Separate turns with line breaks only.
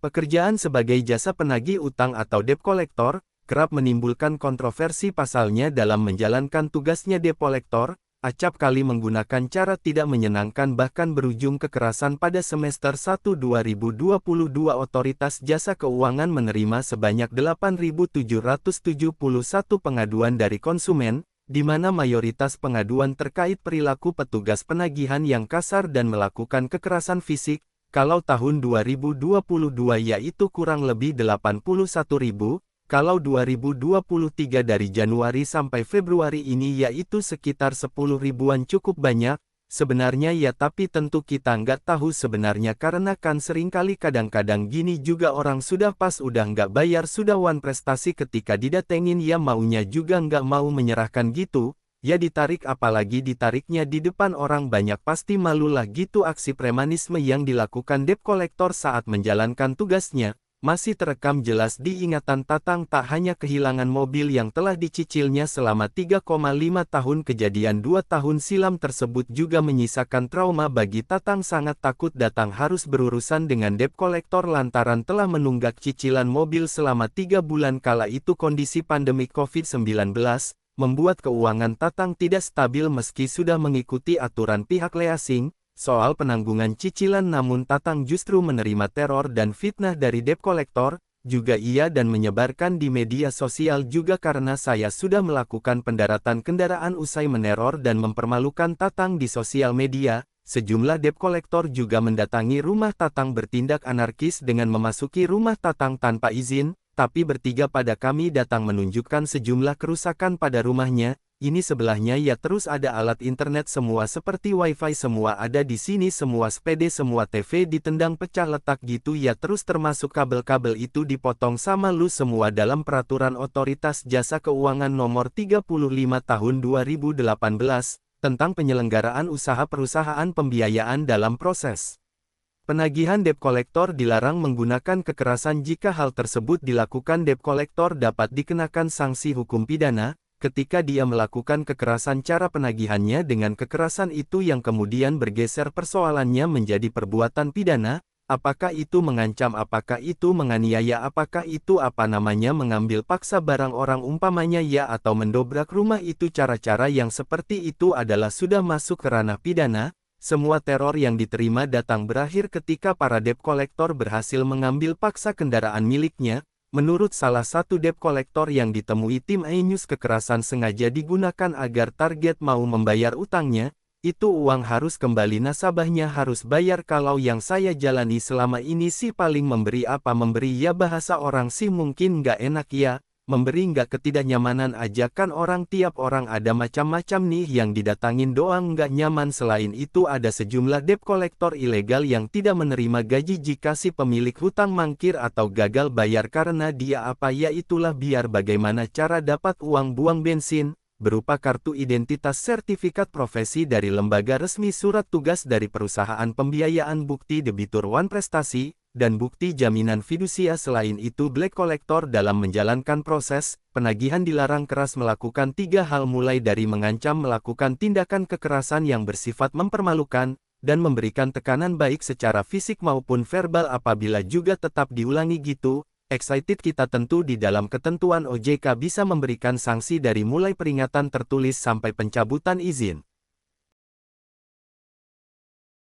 Pekerjaan sebagai jasa penagih utang atau debt collector kerap menimbulkan kontroversi pasalnya dalam menjalankan tugasnya debt collector, acap kali menggunakan cara tidak menyenangkan bahkan berujung kekerasan. Pada semester 1 2022 Otoritas Jasa Keuangan menerima sebanyak 8.771 pengaduan dari konsumen, di mana mayoritas pengaduan terkait perilaku petugas penagihan yang kasar dan melakukan kekerasan fisik. Kalau tahun 2022 yaitu kurang lebih 81.000, kalau 2023 dari Januari sampai Februari ini yaitu sekitar 10 ribuan cukup banyak, sebenarnya ya tapi tentu kita nggak tahu sebenarnya karena kan seringkali kadang-kadang gini juga orang sudah pas udah nggak bayar sudah wan prestasi ketika didatengin ya maunya juga nggak mau menyerahkan gitu. Ya ditarik apalagi ditariknya di depan orang banyak pasti malulah gitu. Aksi premanisme yang dilakukan debt collector saat menjalankan tugasnya, masih terekam jelas di ingatan Tatang. Tak hanya kehilangan mobil yang telah dicicilnya selama 3,5 tahun, kejadian 2 tahun silam tersebut juga menyisakan trauma bagi Tatang. Sangat takut Datang harus berurusan dengan debt collector lantaran telah menunggak cicilan mobil selama 3 bulan. Kala itu kondisi pandemi COVID-19 membuat keuangan Tatang tidak stabil meski sudah mengikuti aturan pihak leasing soal penanggungan cicilan, namun Tatang justru menerima teror dan fitnah dari debt collector, juga ia dan menyebarkan di media sosial juga karena saya sudah melakukan pendaratan kendaraan usai meneror dan mempermalukan Tatang di sosial media. Sejumlah debt collector juga mendatangi rumah Tatang bertindak anarkis dengan memasuki rumah Tatang tanpa izin. Tapi bertiga pada kami datang menunjukkan sejumlah kerusakan pada rumahnya. Ini sebelahnya ya terus ada alat internet semua seperti wifi semua ada di sini, semua sepede semua TV ditendang pecah letak gitu ya, terus termasuk kabel-kabel itu dipotong sama lu semua dalam peraturan Otoritas Jasa Keuangan nomor 35 tahun 2018 tentang penyelenggaraan usaha perusahaan pembiayaan dalam proses penagihan. Debt collector dilarang menggunakan kekerasan. Jika hal tersebut dilakukan, debt collector dapat dikenakan sanksi hukum pidana, ketika dia melakukan kekerasan. Cara penagihannya dengan kekerasan itu yang kemudian bergeser persoalannya menjadi perbuatan pidana, apakah itu mengancam, apakah itu menganiaya, apakah itu mengambil paksa barang orang umpamanya ya atau mendobrak rumah, itu cara-cara yang seperti itu adalah sudah masuk ke ranah pidana. Semua teror yang diterima Datang berakhir ketika para debt collector berhasil mengambil paksa kendaraan miliknya. Menurut salah satu debt collector yang ditemui tim iNews, kekerasan sengaja digunakan agar target mau membayar utangnya. Itu uang harus kembali, nasabahnya harus bayar. Kalau yang saya jalani selama ini sih paling memberi ya, bahasa orang sih mungkin nggak enak ya. Memberi nggak ketidaknyamanan aja kan, orang tiap orang ada macam-macam nih, yang didatangin doang nggak nyaman. Selain itu ada sejumlah debt collector ilegal yang tidak menerima gaji jika si pemilik hutang mangkir atau gagal bayar karena dia ya itulah biar bagaimana cara dapat uang buang bensin, berupa kartu identitas, sertifikat profesi dari lembaga resmi, surat tugas dari perusahaan pembiayaan, bukti debitur wan prestasi, dan bukti jaminan fidusia. Selain itu black collector dalam menjalankan proses penagihan dilarang keras melakukan 3 hal, mulai dari mengancam, melakukan tindakan kekerasan yang bersifat mempermalukan, dan memberikan tekanan baik secara fisik maupun verbal. Apabila juga tetap diulangi gitu, excited kita tentu di dalam ketentuan OJK bisa memberikan sanksi dari mulai peringatan tertulis sampai pencabutan izin.